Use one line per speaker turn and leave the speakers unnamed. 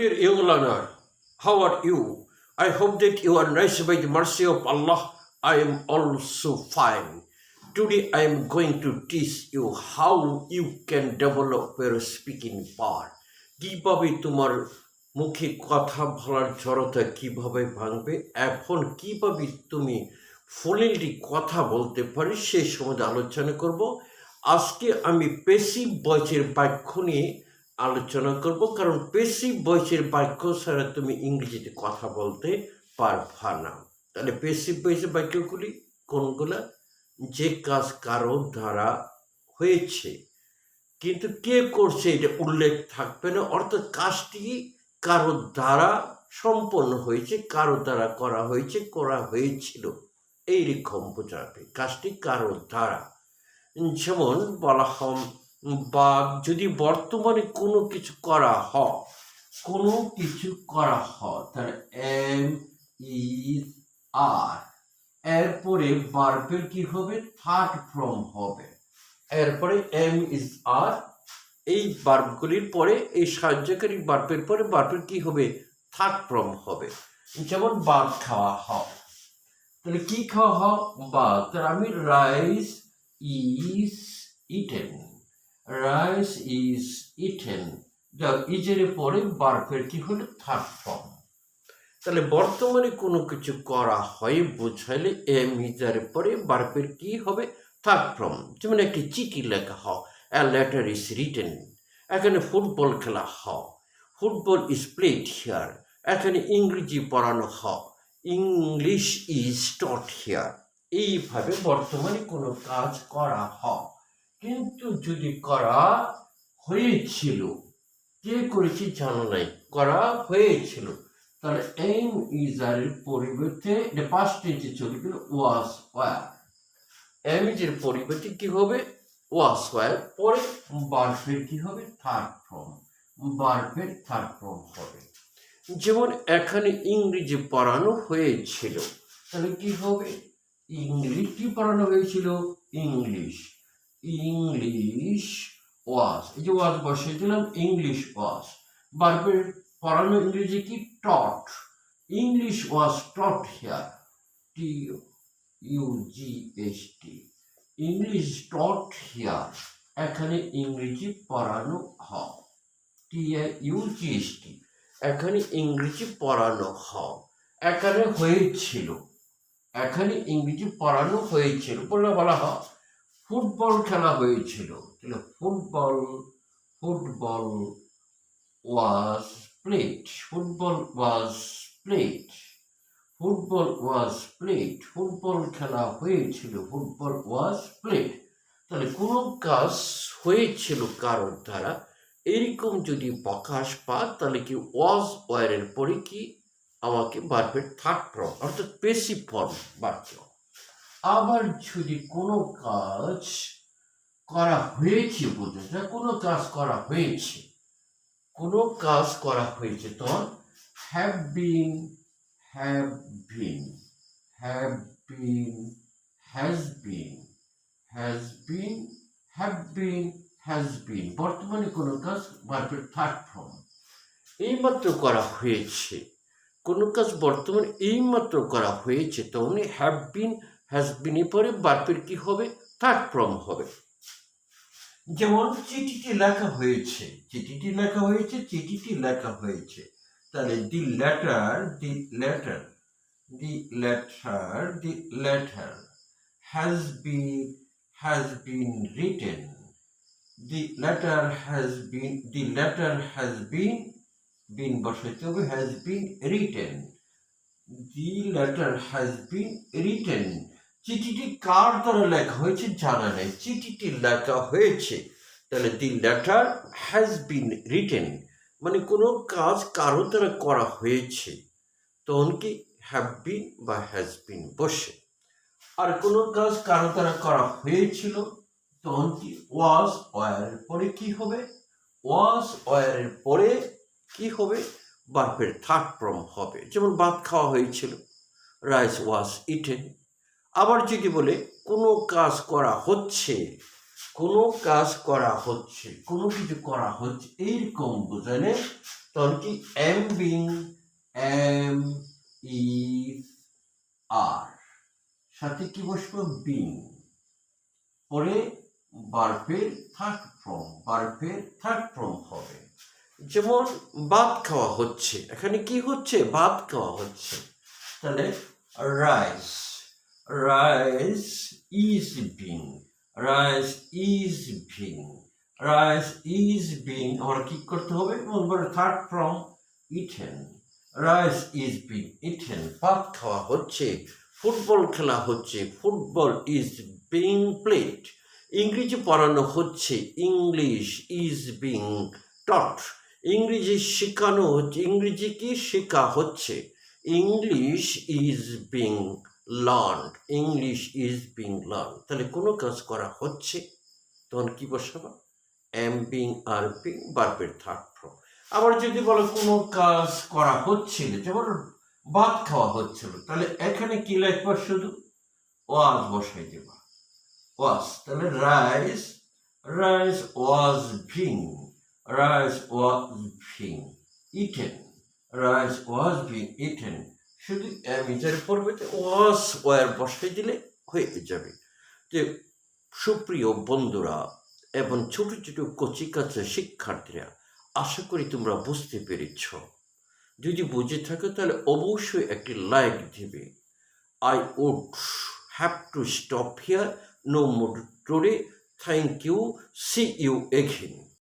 dear young learner, how are you? I hope that you are nice by the mercy of Allah. I am also fine. Today I am going to teach you how you can develop your speaking power. কিভাবে তোমার মুখে কথা বলার জড়তা কিভাবে ভাঙবে এখন কিভাবে তুমি ফ্লুয়েন্টলি কথা বলতে পারি সেই সম্বন্ধে আলোচনা করব। আজকে আমি পেসিভ ভয়েসের বাক্য নিয়ে আলোচনা করব, কারণ পেসিভ ভয়েসের বাক্য ছাড়া তুমি ইংরেজিতে কথা বলতে পারবা না। তাহলে পেসিভ ভয়েসের বাক্যগুলি কোনগুলা? যে কাজ কারো দ্বারা হয়েছে কিন্তু কে করছে এটা উল্লেখ থাকবে না, অর্থাৎ কাজটি কারো দ্বারা সম্পন্ন হয়েছে, কারো দ্বারা করা হয়েছে, করা হয়েছিল, এইরকম বোঝাবে কাজটি কারো দ্বারা। যেমন বলা হয় বা যদি বর্তমানে কোনো কিছু করা হয়, কোনো কিছু করা হয় তাহলে এম ইজ আর, এরপরে ভার্বের কি হবে? থার্ড ফর্ম হবে। এরপরে এম ইজ আর, এই ভার্বগুলির পরে এই সাহায্যকারী ভার্বের পরে ভার্বের কি হবে? থার্ড ফর্ম হবে। যেমন ভাত খাওয়া হয়, তাহলে কি খাওয়া হয়? ভাত। তাহলে আমি rice is eaten, rice is eaten, যা ইজের পরে ভার্বের কি হলো? Third form. তাহলে বর্তমানে কোনো কিছু করা হয় বোঝাইলে এম ইজার পরে ভার্বের কি হবে? Third form. যেমন একটি চিঠি লেখা হয়, a letter is written। এখানে ফুটবল খেলা হয়, ফুটবল ইজ প্লেড হিয়ার। এখানে ইংরেজি পড়ানো হয়, ইংলিশ ইজ টট হিয়ার। এইভাবে বর্তমানে কোনো কাজ করা হয়, কিন্তু যদি করা হয়েছিল, কে করেছে জানো নাই, করা হয়েছিল, তাহলে এম ইজার পরিবর্তে পাস্ট টেন্সে চলে গেল ওয়াজ ওয়ার। এম ইজের পরিবর্তে কি হবে? ওয়াজ ওয়ার, পরে ভার্বের কি হবে? থার্ড ফর্ম, ভার্বের থার্ড ফর্ম হবে। যেমন এখানে ইংরেজি পড়ানো হয়েছিল, তাহলে কি হবে? ইংলিশ কি পড়ানো হয়েছিল? ইংলিশ, ইংলিশ ওয়াজ, এই যে ওয়াজ বসিয়ে দিলাম, ইংলিশ ওয়াজ। ভার্বের পড়ানো ইংরেজি কি? Taught, English was taught here, T U G S T, English taught here. এখানে ইংরেজি পড়ানো হয়, টি ইউ জি এস টি, এখানে ইংরেজি পড়ানো হয়। এখানে হয়েছিল, এখানে ইংরেজি পড়ানো হয়েছিল, বলে বলা হয় ফুটবল খেলা হয়েছিল, তাহলে football, football was played, football was played, football was played, football খেলা হয়েছিল, ফুটবল ওয়াজ প্লেড। তাহলে কোনো কাজ হয়েছিল কারোর দ্বারা, এরকম যদি প্রকাশ পায় তাহলে কি ওয়াজ ওয়ারের পরে কি আমাকে ভার্বের থার্ড ফর্ম অর্থাৎ পেসিভ ফর্ম বাক্য। আবার যদি কোনো কাজ করা হয়েছে বলতে, কোনো কাজ করা হয়েছে, কোনো কাজ করা হয়েছে, তখন have been, have been, have been, has been, has been, have been, has been. বর্তমানে কোনো কাজ ভার্বের থার্ড ফর্ম। এইমাত্র করা হয়েছে, কোনো কাজ বর্তমানে এইমাত্র করা হয়েছে, তখন হ্যাভ বিন, হ্যাজ বিন এর পরে ভার্বের কি হবে? থার্ড ফর্ম হবে। যেমন চিঠিটি লেখা হয়েছে, চিঠিটি লেখা হয়েছে, চিঠিটি লেখা হয়েছে, তাহলে the letter, the letter, the letter, the letter has been written, the letter has been, the letter has been বসাইতে হবে, has been written, the letter has been written. চিঠিটি কার দ্বারা লেখা হয়েছে জানা নেই, চিঠিটি লেখা হয়েছে, তাহলে the letter has been written, মানে কোনো কাজ কারো দ্বারা করা হয়েছে, তখন কি হ্যাভ বিন বা হ্যাজ বিন বসে। আর কোনো কাজ কারো দ্বারা করা হয়েছিল, তখন কি ওয়াজ ওয়ারের পরে কি হবে? ওয়াজ ওয়ারের পরে কি হবে? ভার্বের থার্ড ফর্ম হবে। যেমন ভাত খাওয়া হয়েছিল, রাইস ওয়াজ ইটেন। আবার যদি বলে কোনো কাজ করা হচ্ছে, কোনো কাজ করা হচ্ছে, কোনো কিছু করা হচ্ছে, এইরকম বোঝালে তখন কি এম বিং, এম ইজ আর, সাথে কি বসবো বিং, পরে ভার্বের থার্ড ফর্ম হবে। যেমন ভাত খাওয়া হচ্ছে, এখানে কি হচ্ছে, ভাত খাওয়া হচ্ছে, তাহলে rice, rice is being, rice is being, rice is being, আমার কি করতে হবে, third form eaten, rice is being eaten, ভাত খাওয়া হচ্ছে, ফুটবল খেলা হচ্ছে, ফুটবল ইজ বিং প্লেড, ইংরেজি পড়ানো হচ্ছে, ইংলিশ ইজ বিং টট, ইংরেজি শেখানো হচ্ছে, ইংরেজি কি শেখা হচ্ছে, English is being learned, English is being learn. তাহলে কোনো কাজ করা হচ্ছে, তখন কি বসাবা, এম বিং আর বিং, ভার্বের থার্ড ফর্ম। আবার যদি বলো কোনো কাজ করা হচ্ছিল, যেমন ভাত খাওয়া হচ্ছিল, তাহলে এখানে কি লিখবা, শুধু ওয়াজ বসাই দেবা, ওয়াজ, তাহলে rice, rice was being, rice was being eaten, rice was being eaten, শুধু এর পরিবর্তে ওয়াজ ওয়ার বসাই দিলে হয়ে যাবে। যে সুপ্রিয় বন্ধুরা এবং ছোট ছোট কচিকাচা শিক্ষার্থীরা, আশা করি তোমরা বুঝতে পেরেছ। যদি বুঝে থাকো তাহলে অবশ্যই একটি লাইক দিবে। I would have to stop here. No more today. Thank you. See you again.